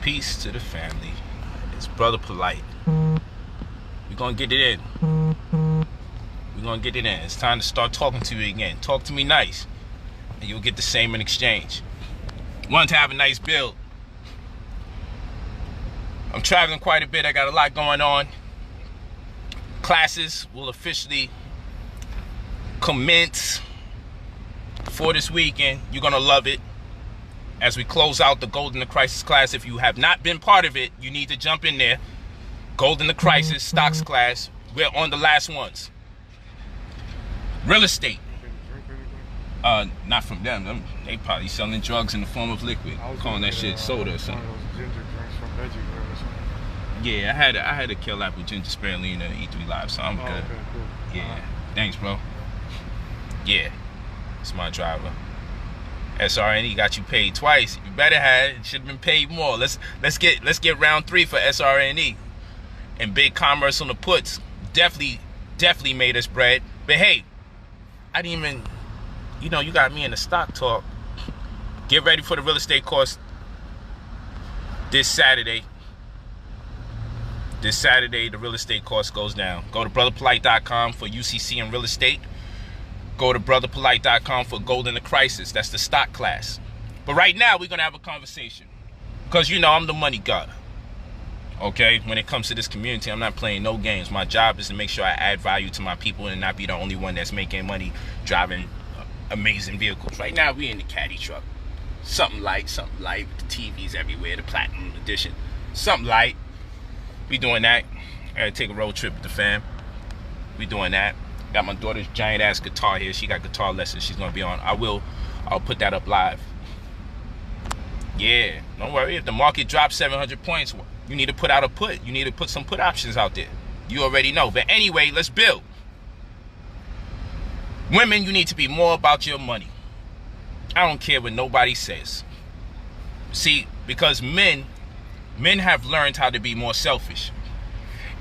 Peace to the family. It's Brother Polight. We're gonna get it in. We're gonna get it in. It's time to start talking to you again. Talk to me nice, and you'll get the same in exchange. Want to have a nice build. I'm traveling quite a bit. I got a lot going on. Classes will officially commence for this weekend. You're gonna love it. As we close out the Gold in the Crisis class, if you have not been part of it, you need to jump in there. Gold in the Crisis, stocks class. We're on the last ones. Real estate. Not from them. They probably selling drugs in the form of liquid. Calling that shit soda or something. Yeah, I had a kill apple ginger spirulina and E3 Live, so I'm good. Okay, cool. Yeah, thanks, bro. Yeah, it's my driver. SRNE got you paid twice. You better have. It should have been paid more. Let's get round 3 for SRNE. And big commerce on the puts definitely made us bread. But hey, I didn't even, you got me in the stock talk. Get ready for the real estate course this Saturday. This Saturday, the real estate course goes down. Go to brotherpolight.com for UCC and real estate. Go to brotherpolight.com for Gold in the Crisis. That's the stock class. But right now, we're going to have a conversation. Because, I'm the money god. Okay? When it comes to this community, I'm not playing no games. My job is to make sure I add value to my people and not be the only one that's making money driving amazing vehicles. Right now, we're in the caddy truck. Something light. The TVs everywhere. The Platinum Edition. Something light. We doing that. I got to take a road trip with the fam. We doing that. Got my daughter's giant ass guitar here. She got guitar lessons she's gonna be on. I'll put that up live. Yeah, don't worry. If the market drops 700 points, you need to put out a put. You need to put some put options out there. You already know. But anyway, let's build. Women, you need to be more about your money. I don't care what nobody says. See, because men have learned how to be more selfish.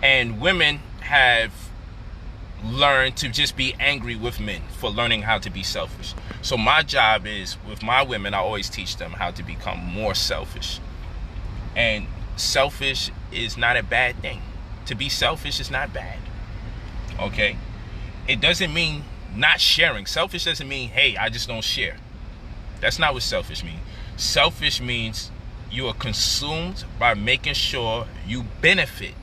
And women have learn to just be angry with men for learning how to be selfish. So my job is, with my women, I always teach them how to become more selfish. And selfish is not a bad thing. To be selfish is not bad. Okay? It doesn't mean not sharing. Selfish doesn't mean, hey, I just don't share. That's not what selfish means. Selfish means you are consumed by making sure you benefit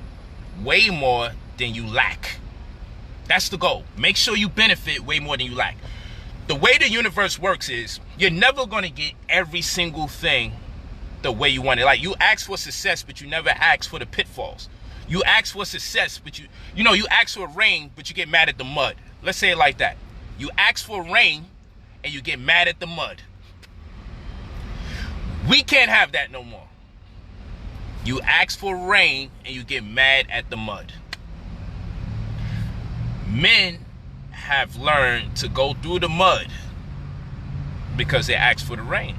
way more than you lack. That's the goal. Make sure you benefit way more than you lack. The way the universe works is you're never going to get every single thing the way you want it. Like, you ask for success, but you never ask for the pitfalls. You ask for success, but you ask for rain, but you get mad at the mud. Let's say it like that. You ask for rain and you get mad at the mud. We can't have that no more. You ask for rain and you get mad at the mud. Men have learned to go through the mud because they ask for the rain.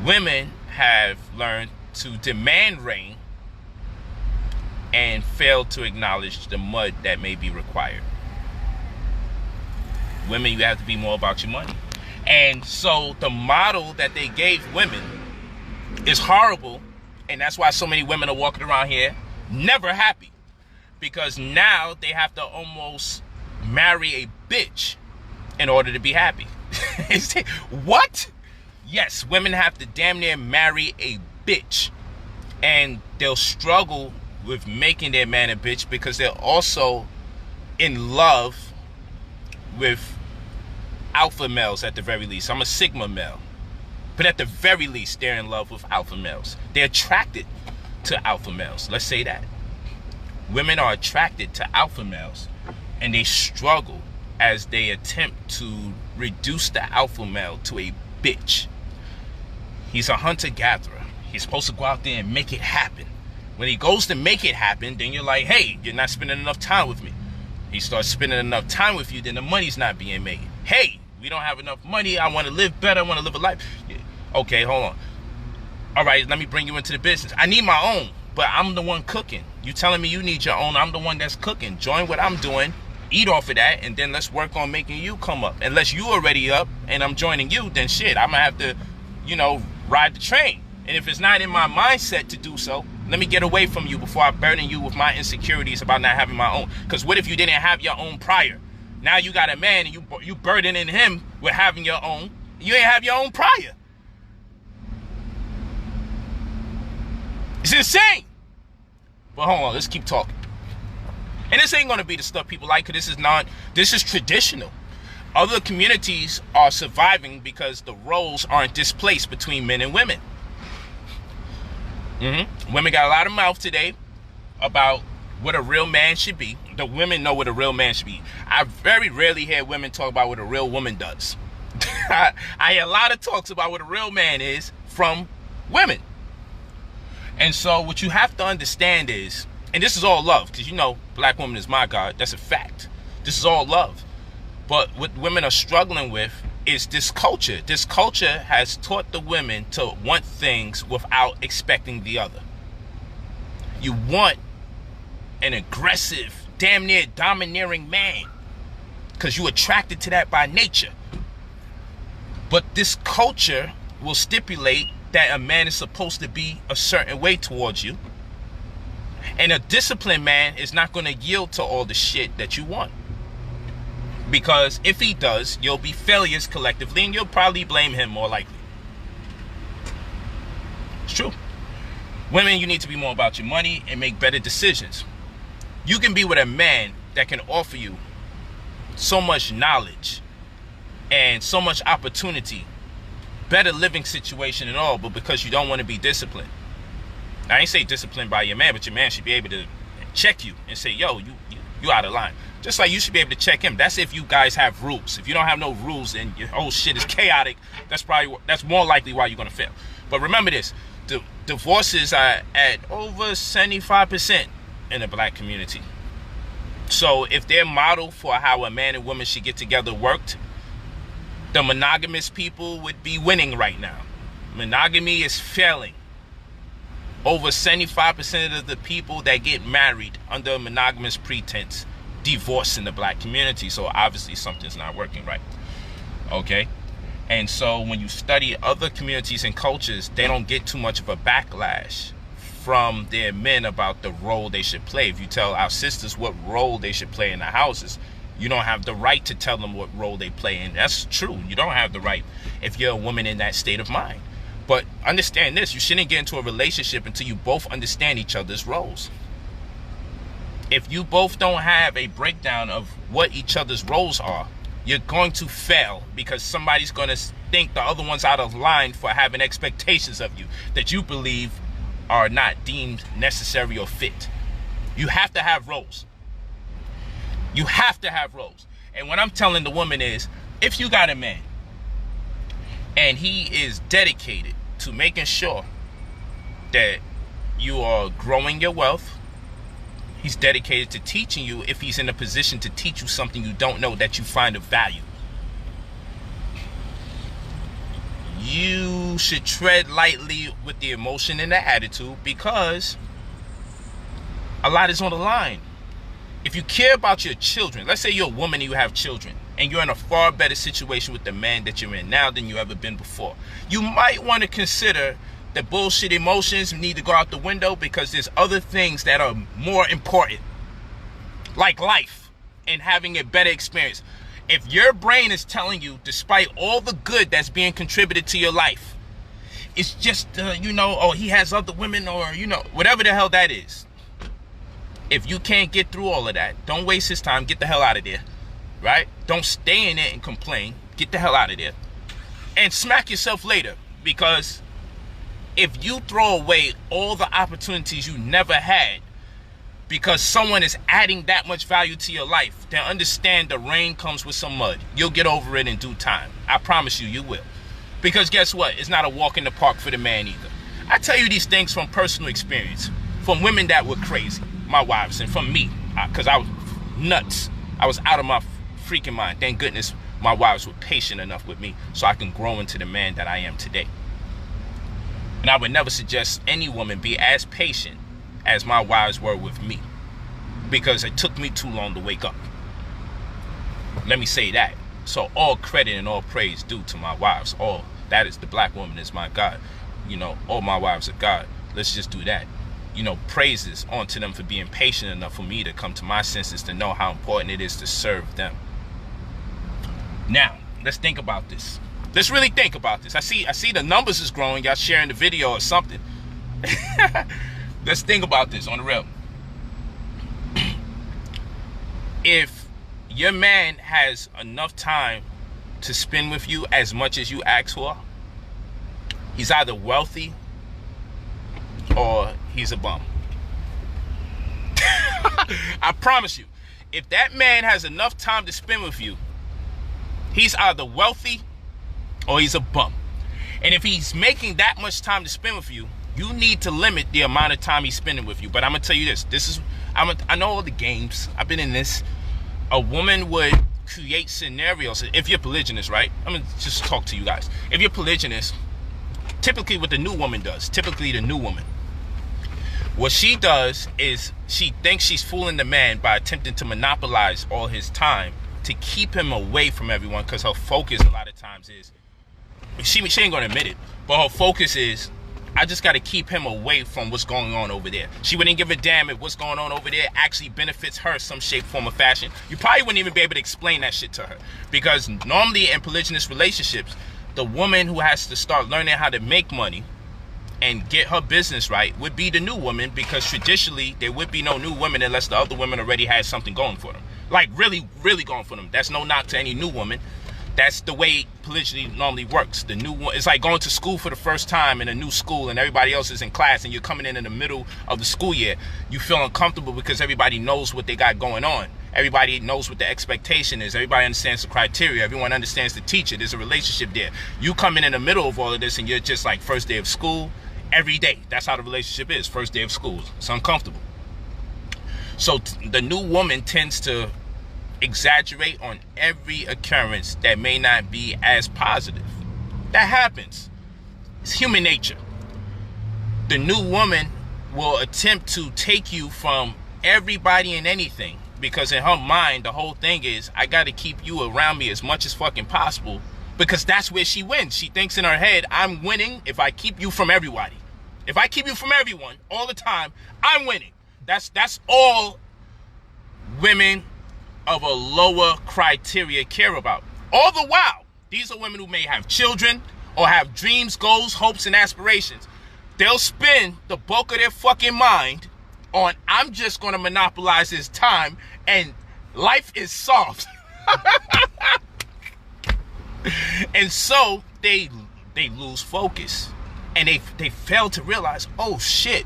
Women have learned to demand rain and fail to acknowledge the mud that may be required. Women, you have to be more about your money. And so the model that they gave women is horrible, and that's why so many women are walking around here never happy. Because now they have to almost marry a bitch in order to be happy. What? Yes, women have to damn near marry a bitch. And they'll struggle with making their man a bitch because they're also in love with alpha males at the very least. I'm a sigma male. But at the very least, they're in love with alpha males. They're attracted to alpha males. Let's say that. Women are attracted to alpha males, and they struggle as they attempt to reduce the alpha male to a bitch. He's a hunter-gatherer. He's supposed to go out there and make it happen. When he goes to make it happen, then you're like, hey, you're not spending enough time with me. He starts spending enough time with you, then the money's not being made. Hey, we don't have enough money. I want to live better. I want to live a life. Yeah. Okay, hold on. All right, let me bring you into the business. I need my own, but I'm the one cooking. You telling me you need your own, I'm the one that's cooking. Join what I'm doing, eat off of that, and then let's work on making you come up. Unless you already up and I'm joining you, then shit, I'm going to have to, ride the train And if it's not in my mindset to do so, let me get away from you before I burden you with my insecurities about not having my own. Because what if you didn't have your own prior? Now you got a man and you burdening him with having your own. You ain't have your own prior. It's insane. But hold on, let's keep talking. And this ain't going to be the stuff people like, because this is traditional. Other communities are surviving because the roles aren't displaced between men and women. Women got a lot of mouth today about what a real man should be. The women know what a real man should be. I very rarely hear women talk about what a real woman does. I hear a lot of talks about what a real man is from women. And so what you have to understand is, and this is all love, because you know black woman is my God. That's a fact. This is all love. But what women are struggling with is this culture. This culture has taught the women to want things without expecting the other. You want an aggressive, damn near domineering man because you're attracted to that by nature. But this culture will stipulate that a man is supposed to be a certain way towards you. And a disciplined man is not going to yield to all the shit that you want. Because if he does, you'll be failures collectively and you'll probably blame him more likely. It's true. Women, you need to be more about your money and make better decisions. You can be with a man that can offer you so much knowledge and so much opportunity, better living situation and all, but because you don't want to be disciplined. I ain't say disciplined by your man, but your man should be able to check you and say, yo, you out of line. Just like you should be able to check him. That's if you guys have rules. If you don't have no rules and your whole shit is chaotic, that's more likely why you're going to fail. But remember this, divorces are at over 75% in the black community. So if their model for how a man and woman should get together worked, the monogamous people would be winning right now. Monogamy is failing. Over 75% of the people that get married under a monogamous pretense divorce in the black community. So obviously something's not working right. Okay? And so when you study other communities and cultures, they don't get too much of a backlash from their men about the role they should play. If you tell our sisters what role they should play in the houses, you don't have the right to tell them what role they play. And that's true. You don't have the right if you're a woman in that state of mind. But understand this, you shouldn't get into a relationship until you both understand each other's roles. If you both don't have a breakdown of what each other's roles are, you're going to fail because somebody's going to think the other one's out of line for having expectations of you that you believe are not deemed necessary or fit. You have to have roles. You have to have roles. And what I'm telling the woman is, if you got a man and he is dedicated to making sure that you are growing your wealth, he's dedicated to teaching you if he's in a position to teach you something you don't know that you find of value. You should tread lightly with the emotion and the attitude because a lot is on the line. If you care about your children, let's say you're a woman and you have children, and you're in a far better situation with the man that you're in now than you ever been before, you might want to consider the bullshit emotions need to go out the window because there's other things that are more important, like life and having a better experience. If your brain is telling you, despite all the good that's being contributed to your life, it's just, oh, he has other women or, whatever the hell that is. If you can't get through all of that, don't waste his time. Get the hell out of there, right? Don't stay in it and complain. Get the hell out of there. And smack yourself later, because if you throw away all the opportunities you never had because someone is adding that much value to your life, then understand the rain comes with some mud. You'll get over it in due time. I promise you, you will. Because guess what? It's not a walk in the park for the man either. I tell you these things from personal experience, from women that were crazy, my wives, and from me, because I was nuts. I was out of my freaking mind. Thank goodness my wives were patient enough with me so I can grow into the man that I am today. And I would never suggest any woman be as patient as my wives were with me, because it took me too long to wake up. Let me say that. So all credit and all praise due to my wives. All that is, the black woman is my God. all my wives are God. Let's just do that. Praises onto them for being patient enough for me to come to my senses to know how important it is to serve them. Now, let's think about this. Let's really think about this. I see the numbers is growing. Y'all sharing the video or something. Let's think about this on the real. If your man has enough time to spend with you as much as you ask for, he's either wealthy or he's a bum. I promise you, if that man has enough time to spend with you, he's either wealthy or he's a bum. And if he's making that much time to spend with you, you need to limit the amount of time he's spending with you. But I'm gonna tell you this. I know all the games. I've been in this. A woman would create scenarios. If you're polygynous, right? I'm gonna just talk to you guys. If you're polygynous, typically what the new woman does, what she does is she thinks she's fooling the man by attempting to monopolize all his time to keep him away from everyone, because her focus a lot of times is, she ain't gonna admit it, but her focus is, I just got to keep him away from what's going on over there. She wouldn't give a damn if what's going on over there actually benefits her some shape, form, or fashion. You probably wouldn't even be able to explain that shit to her. Because normally in polygynous relationships, the woman who has to start learning how to make money and get her business right would be the new woman, because traditionally there would be no new women unless the other women already had something going for them. Like really, really going for them. That's no knock to any new woman. That's the way polygyny normally works. The new one, it's like going to school for the first time in a new school and everybody else is in class and you're coming in the middle of the school year. You feel uncomfortable because everybody knows what they got going on. Everybody knows what the expectation is. Everybody understands the criteria. Everyone understands the teacher. There's a relationship there. You come in the middle of all of this and you're just like first day of school every day. That's how the relationship is. First day of school. It's uncomfortable. So the new woman tends to exaggerate on every occurrence that may not be as positive. That happens. It's human nature. The new woman will attempt to take you from everybody and anything, because in her mind the whole thing is, I got to keep you around me as much as fucking possible, because that's where she wins. She thinks in her head, I'm winning if I keep you from everybody. If I keep you from everyone all the time, I'm winning. That's all women of a lower criteria care about. All the while, these are women who may have children or have dreams, goals, hopes, and aspirations. They'll spend the bulk of their fucking mind on, I'm just going to monopolize his time and life is soft. And so they lose focus and they fail to realize, oh shit,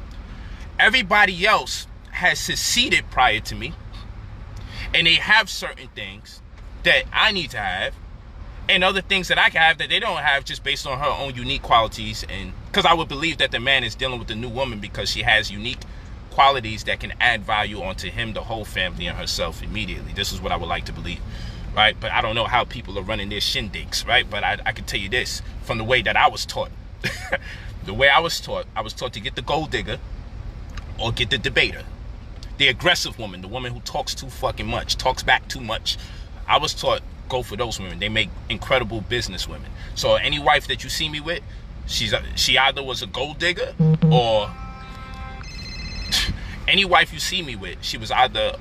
everybody else has succeeded prior to me. And they have certain things that I need to have, and other things that I can have that they don't have, just based on her own unique qualities. And because I would believe that the man is dealing with the new woman because she has unique qualities that can add value onto him, the whole family, and herself immediately. This is what I would like to believe, right? But I don't know how people are running their shindigs, right? But I can tell you this from the way that I was taught. The way I was taught to get the gold digger or get the debater. The aggressive woman, the woman who talks too fucking much, talks back too much. I was taught, go for those women. They make incredible business women. So any wife that you see me with, she either was a gold digger, or any wife you see me with, she's either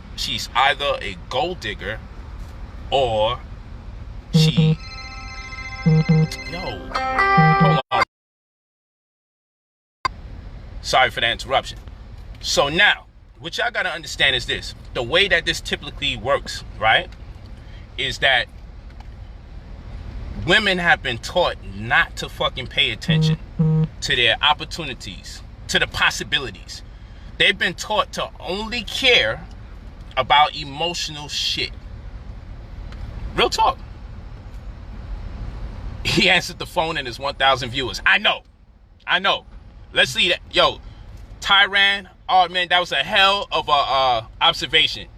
a gold digger or she. Yo, hold on. Sorry for the interruption. So now, what y'all gotta understand is this. The way that this typically works, right, is that women have been taught not to fucking pay attention to their opportunities, to the possibilities. They've been taught to only care about emotional shit. Real talk. He answered the phone and there's 1,000 viewers. I know. Let's see that. Yo, Tyran. Oh man, that was a hell of a observation.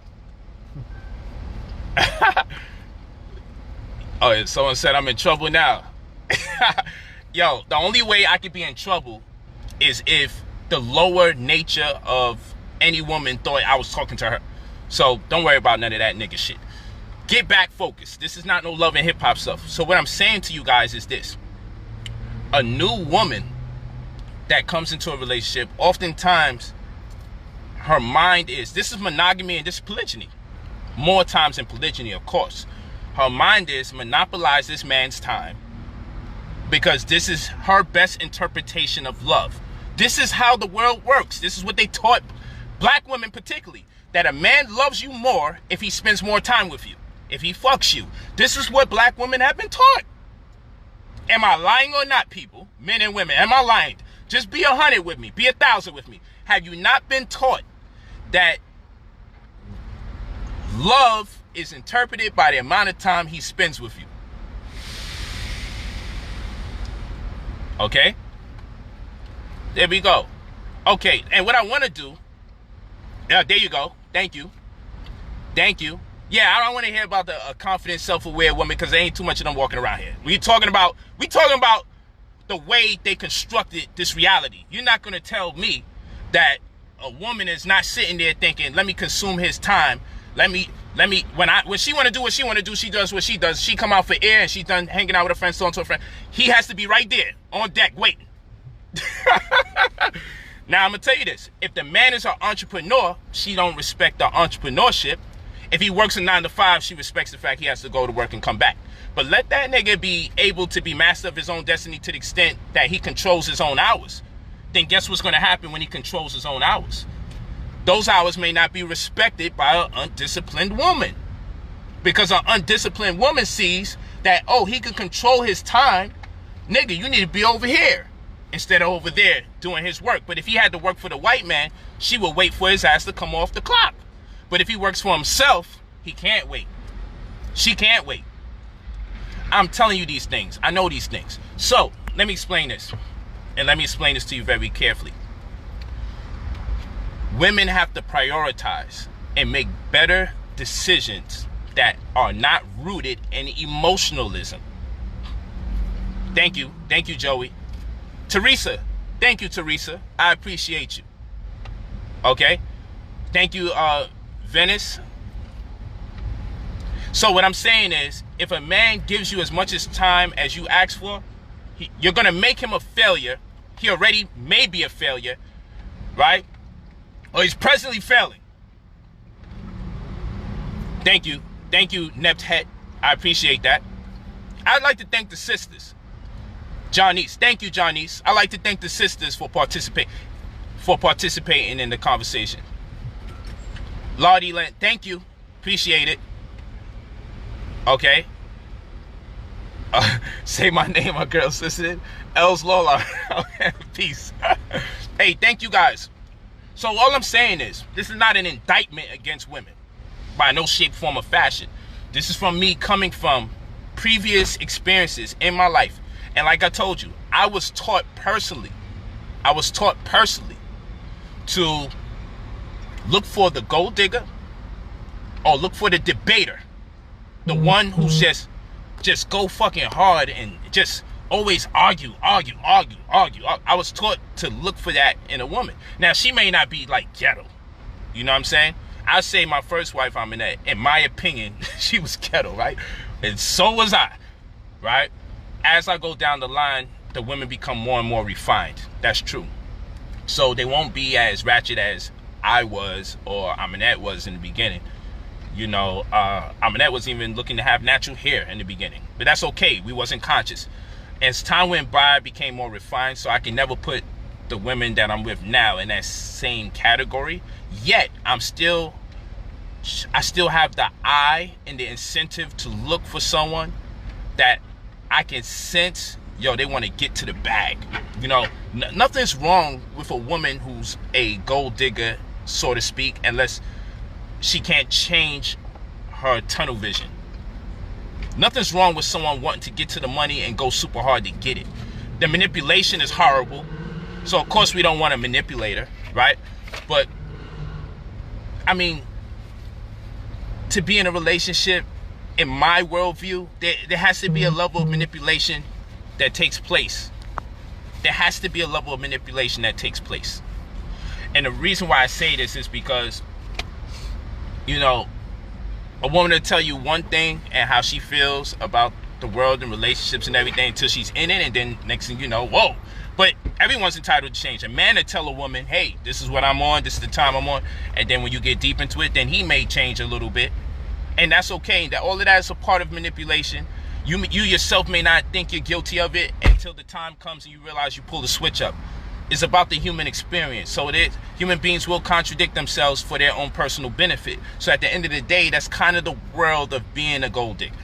Oh, someone said I'm in trouble now. Yo, the only way I could be in trouble is if the lower nature of any woman thought I was talking to her. So don't worry about none of that nigga shit. Get back focused. This is not no love and hip hop stuff. So what I'm saying to you guys is this. A new woman that comes into a relationship, oftentimes her mind is, this is monogamy and this is polygyny. More times than polygyny, of course. Her mind is monopolize this man's time because this is her best interpretation of love. This is how the world works. This is what they taught black women particularly, that a man loves you more if he spends more time with you, if he fucks you. This is what black women have been taught. Am I lying or not, people? Men and women, am I lying? Just be 100 with me. Be 1,000 with me. Have you not been taught that love is interpreted by the amount of time he spends with you? Okay? There we go. Okay, and what I want to do, there you go. Thank you. Thank you. Yeah, I don't want to hear about the confident, self-aware woman because there ain't too much of them walking around here. We talking about the way they constructed this reality. You're not going to tell me that a woman is not sitting there thinking, let me consume his time. Let me, when she want to do what she want to do, she does what she does. She come out for air and she's done hanging out with a friend, so on to a friend. He has to be right there on deck waiting. Now, I'm going to tell you this. If the man is an entrepreneur, she don't respect the entrepreneurship. If he works a 9 to 5, she respects the fact he has to go to work and come back. But let that nigga be able to be master of his own destiny to the extent that he controls his own hours. Then guess what's going to happen when he controls his own hours? Those hours may not be respected by an undisciplined woman. Because an undisciplined woman sees that, oh, he can control his time. Nigga, you need to be over here instead of over there doing his work. But if he had to work for the white man, she would wait for his ass to come off the clock. But if he works for himself, he can't wait. She can't wait. I'm telling you these things. I know these things. So, let me explain this. And let me explain this to you very carefully. Women have to prioritize and make better decisions that are not rooted in emotionalism. Thank you. Thank you, Joey. Teresa. Thank you, Teresa. I appreciate you. Okay? Thank you, Venice. So what I'm saying is, if a man gives you as much as time as you ask for, you're going to make him a failure. He already may be a failure, right? Or he's presently failing. Thank you. Thank you, Nepthead. I appreciate that. I'd like to thank the sisters. Johnnice. Thank you, Johnnice. I'd like to thank the sisters for participating in the conversation. Lottie Lent, thank you. Appreciate it. Okay. Say my name, my girl sister. Els Lola. Peace. Hey, thank you guys. So all I'm saying is, this is not an indictment against women by no shape, form, or fashion. This is from me coming from previous experiences in my life. And like I told you, I was taught personally to look for the gold digger or look for the debater. The one who's just go fucking hard and just always argue. I was taught to look for that in a woman. Now, she may not be like ghetto. You know what I'm saying? I say my first wife, in my opinion, she was ghetto, right? And so was I, right? As I go down the line, the women become more and more refined. That's true. So they won't be as ratchet as I was or Aminette was in the beginning. You know, Aminette wasn't even looking to have natural hair in the beginning. But that's okay. We wasn't conscious. As time went by, I became more refined. So I can never put the women that I'm with now in that same category. Yet, I still have the eye and the incentive to look for someone that I can sense, they want to get to the bag. You know, nothing's wrong with a woman who's a gold digger, so to speak, unless she can't change her tunnel vision. Nothing's wrong with someone wanting to get to the money and go super hard to get it. The manipulation is horrible. So, of course, we don't want to manipulate her, right? But, I mean, to be in a relationship, in my worldview, there has to be a level of manipulation that takes place. There has to be a level of manipulation that takes place. And the reason why I say this is because, you know, a woman will tell you one thing and how she feels about the world and relationships and everything until she's in it, and then next thing you know, whoa, But everyone's entitled to change. A man to tell a woman, hey, this is what I'm on, this is the time I'm on. And then when you get deep into it, then he may change a little bit. And that's okay. That all of that is a part of manipulation. You yourself may not think you're guilty of it until the time comes and you realize you pull the switch up. It's about the human experience. So human beings will contradict themselves for their own personal benefit. So at the end of the day, that's kind of the world of being a gold digger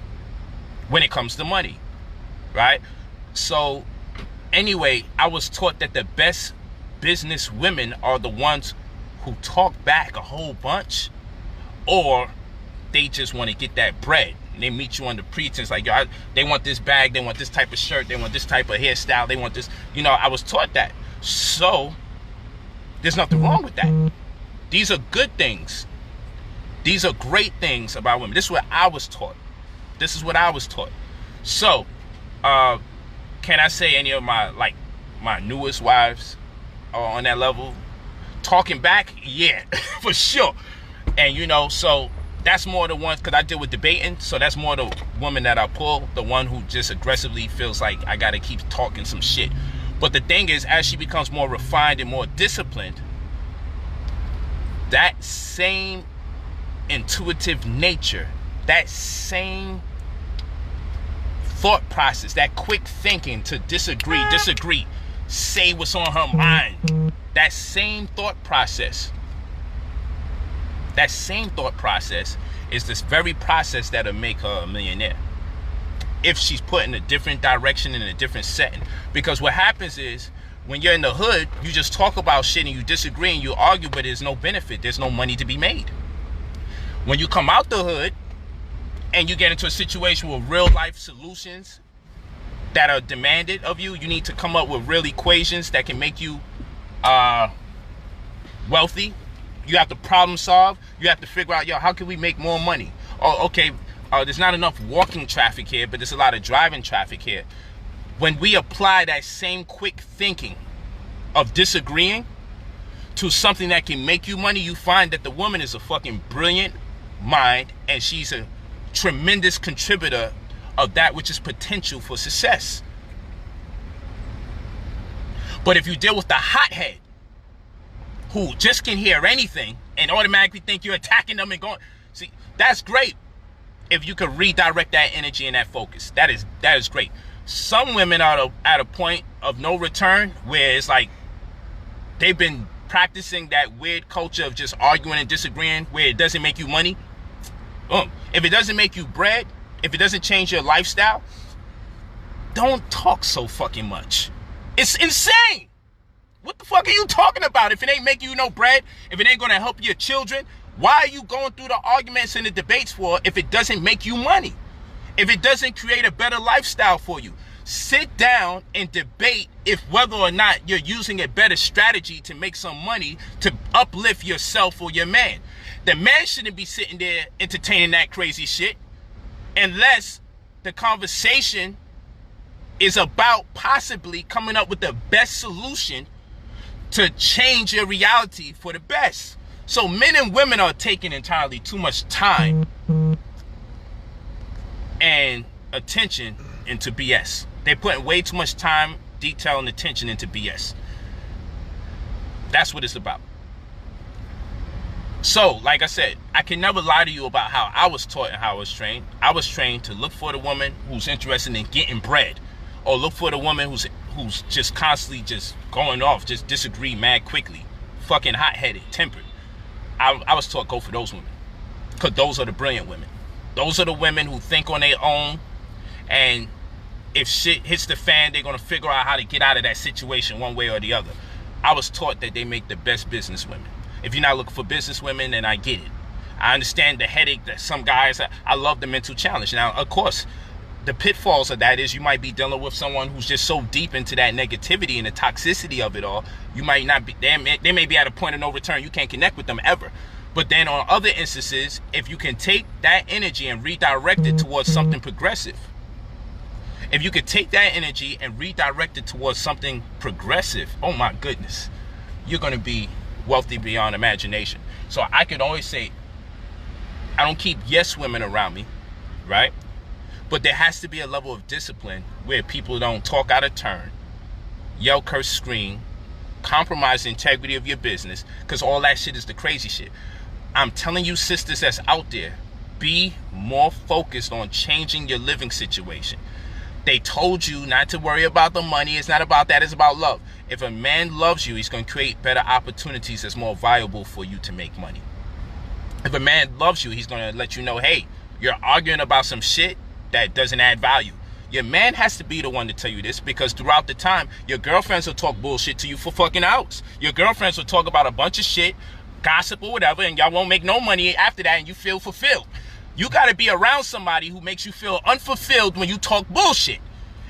when it comes to money, right? So anyway, I was taught that the best business women are the ones who talk back a whole bunch, or they just want to get that bread. And they meet you on the pretense like, yo, they want this bag, they want this type of shirt, they want this type of hairstyle, they want this. You know, I was taught that. So there's nothing wrong with that. These are good things. These are great things about women. This is what I was taught. This is what I was taught. So, can I say any of my newest wives are on that level? Talking back? Yeah, for sure. And you know, so that's more the ones, because I deal with debating, so that's more the woman that I pull, the one who just aggressively feels like I gotta keep talking some shit. But the thing is, as she becomes more refined and more disciplined, that same intuitive nature, that same thought process, that quick thinking to disagree, say what's on her mind, that same thought process is this very process that'll make her a millionaire if she's put in a different direction, in a different setting. Because what happens is, when you're in the hood, you just talk about shit and you disagree and you argue, but there's no benefit, there's no money to be made. When you come out the hood and you get into a situation with real life solutions that are demanded of you, you need to come up with real equations that can make you wealthy. You have to problem solve. You have to figure out, yo, how can we make more money? Oh, okay, there's not enough walking traffic here, but there's a lot of driving traffic here. When we apply that same quick thinking of disagreeing to something that can make you money, you find that the woman is a fucking brilliant mind, and she's a tremendous contributor of that which is potential for success. But if you deal with the hothead who just can hear anything and automatically think you're attacking them and going, see, that's great if you could redirect that energy and that focus. That is great. Some women are at a point of no return where it's like they've been practicing that weird culture of just arguing and disagreeing where it doesn't make you money. If it doesn't make you bread, if it doesn't change your lifestyle, don't talk so fucking much. It's insane. What the fuck are you talking about? If it ain't making you no bread, if it ain't gonna help your children, why are you going through the arguments and the debates for if it doesn't make you money? If it doesn't create a better lifestyle for you? Sit down and debate if whether or not you're using a better strategy to make some money to uplift yourself or your man. The man shouldn't be sitting there entertaining that crazy shit unless the conversation is about possibly coming up with the best solution to change your reality for the best. So men and women are taking entirely too much time and attention into BS. They're putting way too much time, detail, and attention into BS. That's what it's about. So, like I said, I can never lie to you about how I was taught and how I was trained. I was trained to look for the woman who's interested in getting bread, or look for the woman who's just constantly just going off, just disagree mad quickly, fucking hot-headed, tempered. I was taught go for those women, because those are the brilliant women. Those are the women who think on their own, and if shit hits the fan, they're going to figure out how to get out of that situation one way or the other. I was taught that they make the best business women. If you're not looking for business women, then I get it. I understand the headache that some guys, I love the mental challenge. Now, of course, the pitfalls of that is you might be dealing with someone who's just so deep into that negativity and the toxicity of it all. You might not be, they may be at a point of no return. You can't connect with them ever. But then on other instances, if you can take that energy and redirect it towards something progressive, if you could take that energy and redirect it towards something progressive, oh my goodness, you're going to be wealthy beyond imagination. So I can always say, I don't keep yes women around me, right? But there has to be a level of discipline where people don't talk out of turn. yell, curse, scream, compromise the integrity of your business, because all that shit is the crazy shit. I'm telling you, sisters that's out there, be more focused on changing your living situation. They told you not to worry about the money. It's not about that. It's about love. If a man loves you, he's going to create better opportunities that's more viable for you to make money. If a man loves you, he's going to let you know, hey, you're arguing about some shit that doesn't add value. Your man has to be the one to tell you this, because throughout the time, your girlfriends will talk bullshit to you for fucking hours. Your girlfriends will talk about a bunch of shit, gossip or whatever, and y'all won't make no money after that, and you feel fulfilled. You got to be around somebody who makes you feel unfulfilled when you talk bullshit.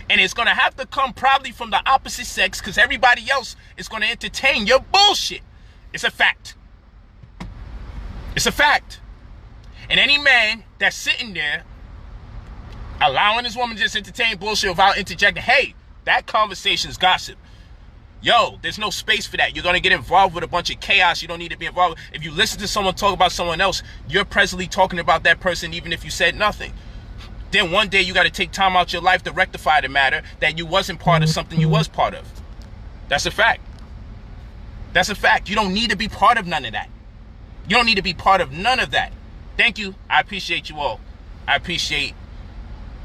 And it's going to have to come probably from the opposite sex, because everybody else is going to entertain your bullshit. It's a fact. It's a fact. And any man that's sitting there allowing this woman to just entertain bullshit without interjecting, hey, that conversation's gossip. Yo, there's no space for that. You're going to get involved with a bunch of chaos you don't need to be involved with. If you listen to someone talk about someone else, you're presently talking about that person even if you said nothing. Then one day you got to take time out your life to rectify the matter that you wasn't part of something you was part of. That's a fact. That's a fact. You don't need to be part of none of that. You don't need to be part of none of that. Thank you. I appreciate you all. I appreciate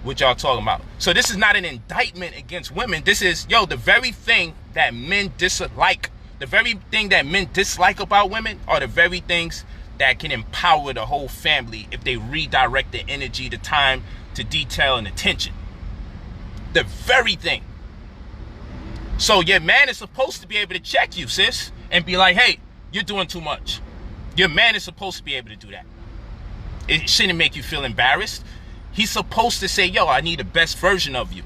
what y'all talking about. So this is not an indictment against women. This is, yo, the very thing that men dislike, the very thing that men dislike about women are the very things that can empower the whole family if they redirect the energy, the time, to detail, and attention. The very thing. So your man is supposed to be able to check you, sis, and be like, hey, you're doing too much. Your man is supposed to be able to do that. It shouldn't make you feel embarrassed. He's supposed to say, yo, I need the best version of you.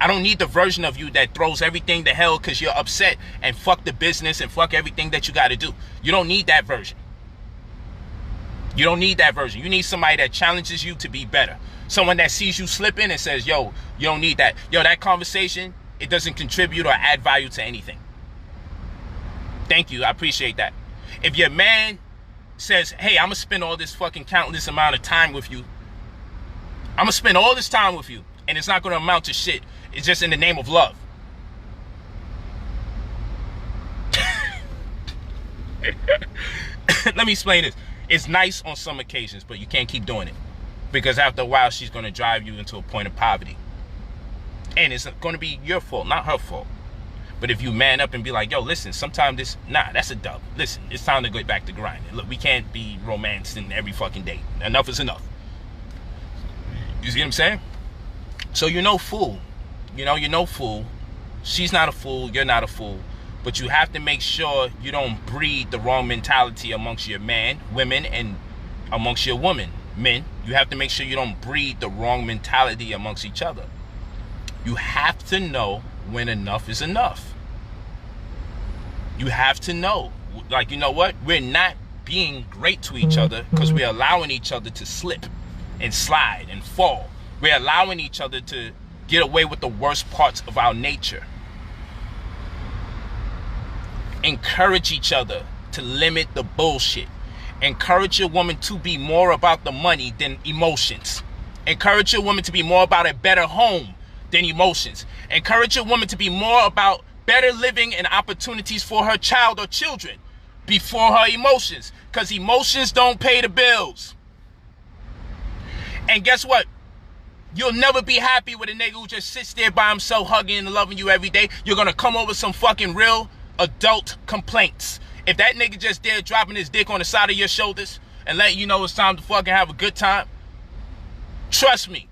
I don't need the version of you that throws everything to hell because you're upset and fuck the business and fuck everything that you got to do. You don't need that version. You don't need that version. You need somebody that challenges you to be better. Someone that sees you slipping and says, yo, you don't need that. Yo, that conversation, it doesn't contribute or add value to anything. Thank you. I appreciate that. If your man says, hey, I'm going to spend all this fucking countless amount of time with you. I'm going to spend all this time with you, and it's not going to amount to shit. It's just in the name of love. Let me explain this. It's nice on some occasions, but you can't keep doing it. Because after a while, she's going to drive you into a point of poverty. And it's going to be your fault, not her fault. But if you man up and be like, yo, listen, sometimes this, that's a dub. Listen, it's time to go back to grinding. Look, we can't be romancing every fucking day. Enough is enough. You see what I'm saying? So you're no fool. You know, you're no fool. She's not a fool. You're not a fool. But you have to make sure you don't breed the wrong mentality amongst your women, and amongst your men. You have to make sure you don't breed the wrong mentality amongst each other. You have to know when enough is enough. You have to know. Like, you know what? We're not being great to each other because we're allowing each other to slip and slide and fall. We're allowing each other to get away with the worst parts of our nature. Encourage each other to limit the bullshit. Encourage your woman to be more about the money than emotions. Encourage your woman to be more about a better home than emotions. Encourage your woman to be more about better living and opportunities for her child or children before her emotions. Because emotions don't pay the bills. And guess what? You'll never be happy with a nigga who just sits there by himself hugging and loving you every day. You're going to come over some fucking real adult complaints. If that nigga just there dropping his dick on the side of your shoulders and letting you know it's time to fucking have a good time, trust me,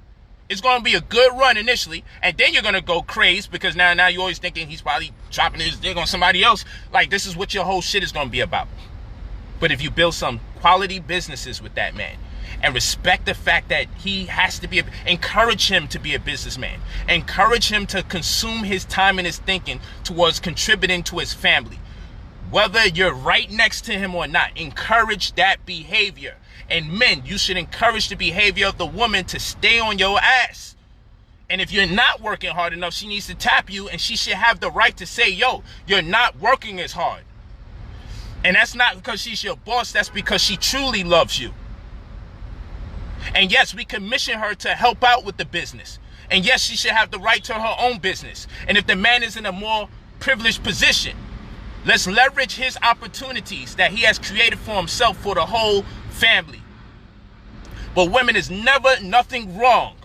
it's going to be a good run initially, and then you're going to go crazy because now you're always thinking he's probably dropping his dick on somebody else. Like, this is what your whole shit is going to be about. But if you build some quality businesses with that man and respect the fact that he has to be, encourage him to be a businessman. Encourage him to consume his time and his thinking towards contributing to his family. Whether you're right next to him or not, encourage that behavior. And men, you should encourage the behavior of the woman to stay on your ass. And if you're not working hard enough, she needs to tap you, and she should have the right to say, yo, you're not working as hard. And that's not because she's your boss, that's because she truly loves you. And yes, we commission her to help out with the business. And yes, she should have the right to her own business. And if the man is in a more privileged position. Let's leverage his opportunities that he has created for himself for the whole family. But women, is never nothing wrong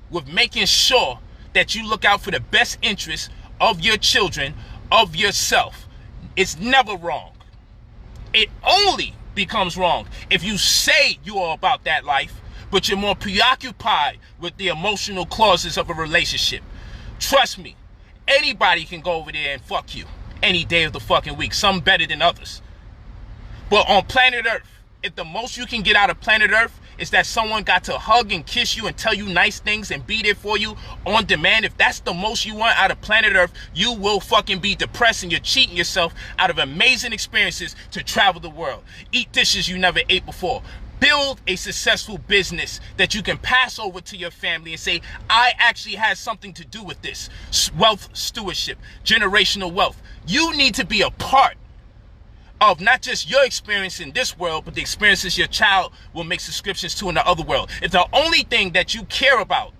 with making sure that you look out for the best interests of your children, of yourself. It's never wrong. It only becomes wrong if you say you are about that life, but you're more preoccupied with the emotional clauses of a relationship. Trust me, anybody can go over there and fuck you any day of the fucking week, some better than others. But on planet Earth, if the most you can get out of planet Earth is that someone got to hug and kiss you and tell you nice things and be there for you on demand, if that's the most you want out of planet Earth, you will fucking be depressed and you're cheating yourself out of amazing experiences to travel the world. Eat dishes you never ate before. Build a successful business that you can pass over to your family and say, I actually had something to do with this. Wealth stewardship, generational wealth. You need to be a part of not just your experience in this world, but the experiences your child will make subscriptions to in the other world. If the only thing that you care about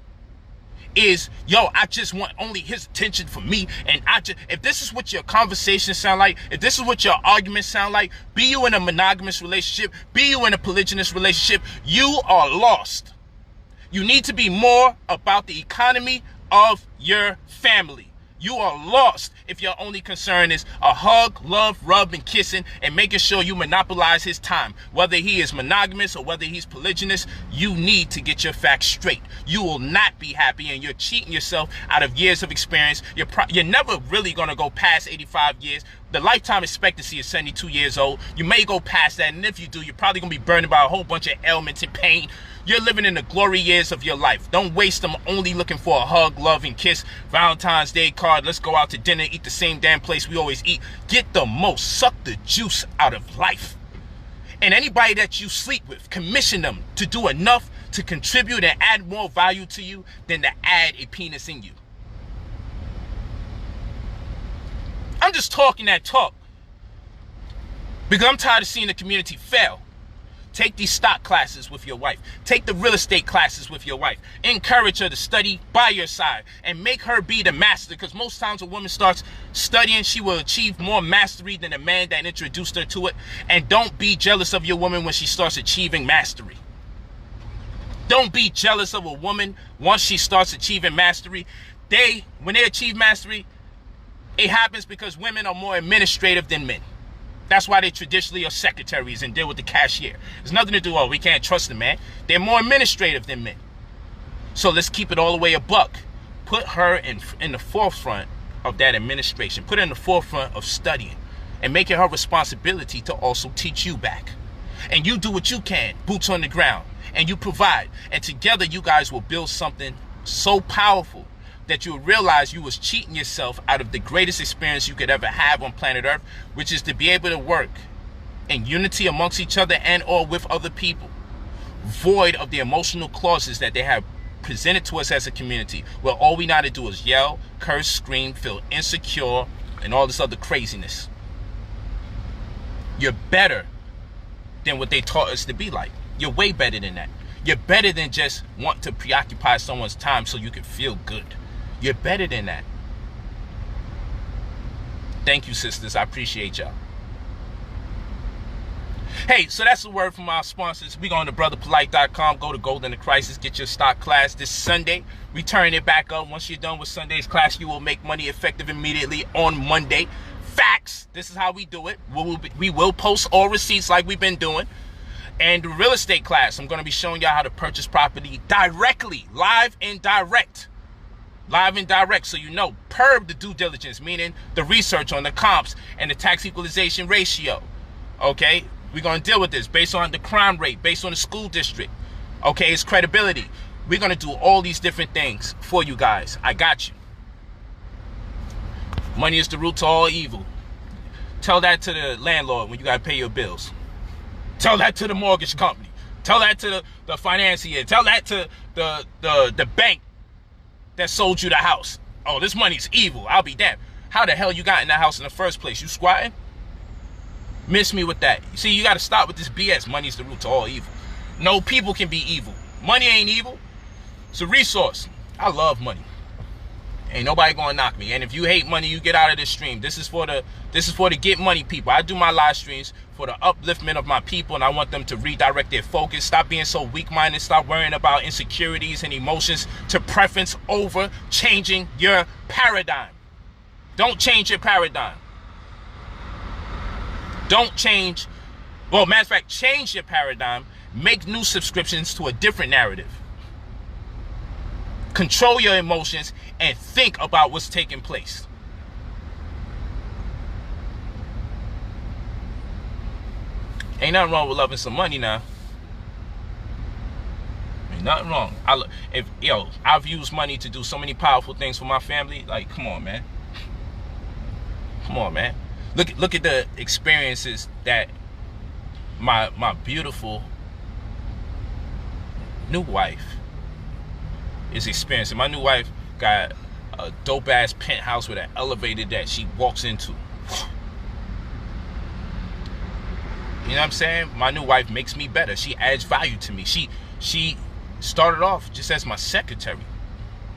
is, yo, I just want only his attention for me, and if this is what your conversations sound like, if this is what your arguments sound like, be you in a monogamous relationship, be you in a polygynous relationship, you are lost. You need to be more about the economy of your family. You are lost if your only concern is a hug, love, rub, and kissing, and making sure you monopolize his time. Whether he is monogamous or whether he's polygynous, you need to get your facts straight. You will not be happy, and you're cheating yourself out of years of experience. You're never really going to go past 85 years. The lifetime expectancy is 72 years old. You may go past that, and if you do, you're probably going to be burdened by a whole bunch of ailments and pain. You're living in the glory years of your life. Don't waste them only looking for a hug, love, and kiss. Valentine's Day card. Let's go out to dinner, eat the same damn place we always eat. Get the most. Suck the juice out of life. And anybody that you sleep with, commission them to do enough to contribute and add more value to you than to add a penis in you. I'm just talking that talk because I'm tired of seeing the community fail. Take these stock classes with your wife. Take the real estate classes with your wife. Encourage her to study by your side and make her be the master, because most times a woman starts studying, she will achieve more mastery than the man that introduced her to it. And don't be jealous of your woman when she starts achieving mastery. Don't be jealous of a woman once she starts achieving mastery. When they achieve mastery, it happens because women are more administrative than men. That's why they traditionally are secretaries and deal with the cashier. There's nothing to do, we can't trust the man. They're more administrative than men. So let's keep it all the way a buck. Put her in the forefront of that administration. Put her in the forefront of studying. And make it her responsibility to also teach you back. And you do what you can, boots on the ground. And you provide. And together you guys will build something so powerful that you'll realize you was cheating yourself out of the greatest experience you could ever have on planet Earth, which is to be able to work in unity amongst each other and or with other people, void of the emotional clauses that they have presented to us as a community, where all we know how to do is yell, curse, scream, feel insecure, and all this other craziness. You're better than what they taught us to be like. You're way better than that. You're better than just want to preoccupy someone's time so you can feel good. You're better than that. Thank you, sisters. I appreciate y'all. Hey, so that's the word from our sponsors. We go to brotherpolight.com. Go to Gold in the Crisis. Get your stock class this Sunday. We turn it back up. Once you're done with Sunday's class, you will make money effective immediately on Monday. Facts. This is how we do it. We will post all receipts like we've been doing. And the real estate class, I'm going to be showing y'all how to purchase property directly, live and direct. Live and direct, so you know, per the due diligence, meaning the research on the comps and the tax equalization ratio. Okay, we're going to deal with this based on the crime rate, based on the school district. Okay, it's credibility. We're going to do all these different things for you guys. I got you. Money is the root to all evil. Tell that to the landlord when you got to pay your bills. Tell that to the mortgage company. Tell that to the financier. Tell that to the bank that sold you the house. Oh, this money's evil. I'll be damned. How the hell you got in that house in the first place? You squatting? Miss me with that. You see, you got to stop with this BS. Money's the root to all evil. No, people can be evil. Money ain't evil. It's a resource. I love money. Ain't nobody gonna knock me. And if you hate money, you get out of this stream. This is for the get money people. I do my live streams for the upliftment of my people, and I want them to redirect their focus. Stop being so weak-minded. Stop worrying about insecurities and emotions to preference over changing your paradigm. Don't change your paradigm. Don't change. Well, matter of fact, change your paradigm. Make new subscriptions to a different narrative. Control your emotions and think about what's taking place. Ain't nothing wrong with loving some money now. Ain't nothing wrong. I've used money to do so many powerful things for my family. Like, come on, man. Come on, man. Look at the experiences that my beautiful new wife is experiencing. My new wife got a dope ass penthouse with an elevator that she walks into. You know what I'm saying? My new wife makes me better. She adds value to me. She started off just as my secretary.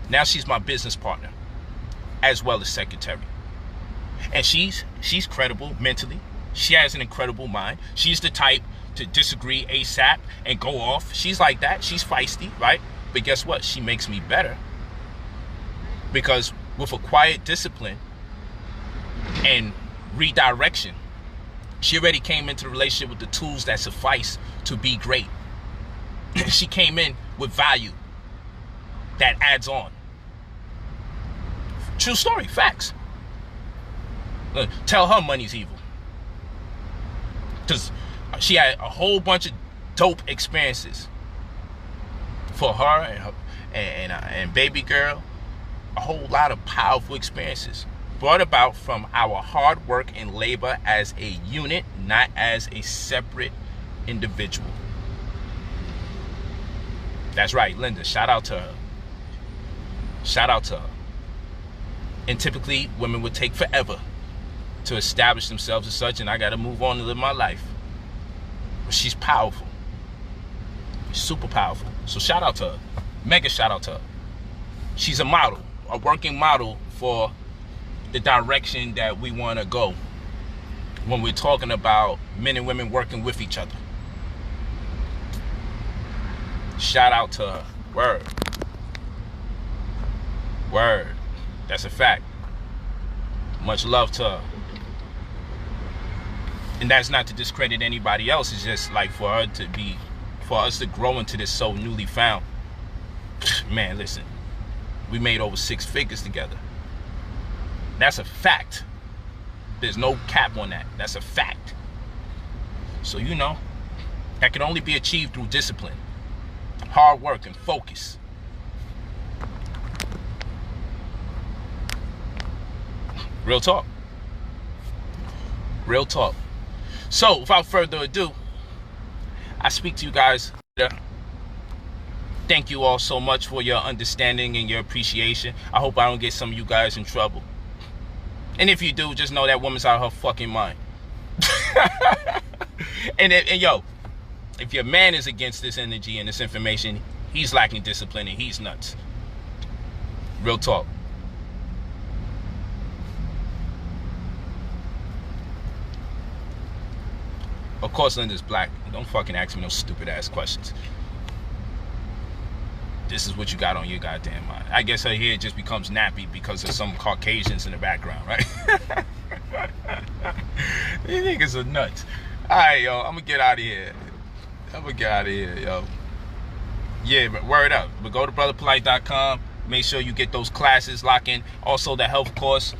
Now she's my business partner as well as secretary. And she's credible mentally. She has an incredible mind. She's the type to disagree ASAP and go off. She's like that. She's feisty, right? But guess what? She makes me better. Because with a quiet discipline and redirection, she already came into the relationship with the tools that suffice to be great. She came in with value that adds on. True story, facts. Tell her money's evil. Because she had a whole bunch of dope experiences for her and baby girl. A whole lot of powerful experiences brought about from our hard work and labor as a unit, not as a separate individual. That's right, Linda. Shout out to her. Shout out to her. And typically, women would take forever to establish themselves as such, and I got to move on and live my life. But she's powerful. Super powerful. So shout out to her. Mega shout out to her. She's a model, a working model for the direction that we want to go when we're talking about men and women working with each other. Shout out to her. Word. Word. That's a fact. Much love to her. And that's not to discredit anybody else. It's just like for us to grow into this so newly found. Man, listen. We made over 6 figures together. That's a fact. There's no cap on that. That's a fact. So, that can only be achieved through discipline, hard work, and focus. Real talk. Real talk. So, without further ado, I speak to you guys later. Thank you all so much for your understanding and your appreciation. I hope I don't get some of you guys in trouble. And if you do, just know that woman's out of her fucking mind. and yo, if your man is against this energy and this information, he's lacking discipline and he's nuts. Real talk. Of course, Linda's black. Don't fucking ask me no stupid ass questions. This is what you got on your goddamn mind. I guess her hair just becomes nappy because of some Caucasians in the background, right? These niggas are nuts. Alright, yo, I'm gonna get out of here. Yo. Yeah, but word up. But go to brotherpolight.com. Make sure you get those classes, lock in. Also, the health course.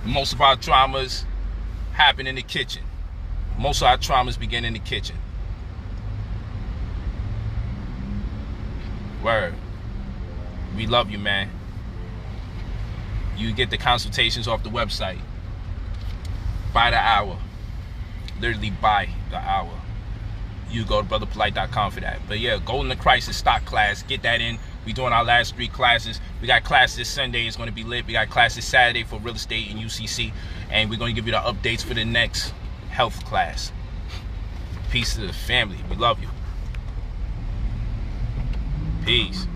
Most of our traumas happen in the kitchen. Most of our traumas begin in the kitchen. Word. We love you, man. You get the consultations off the website. By the hour. Literally by the hour. You go to brotherpolight.com for that. But yeah, go in the crisis stock class. Get that in. We doing our last 3 classes. We got class this Sunday. It's going to be lit. We got class this Saturday for real estate and UCC. And we're going to give you the updates for the next health class. Peace to the family. We love you. Peace.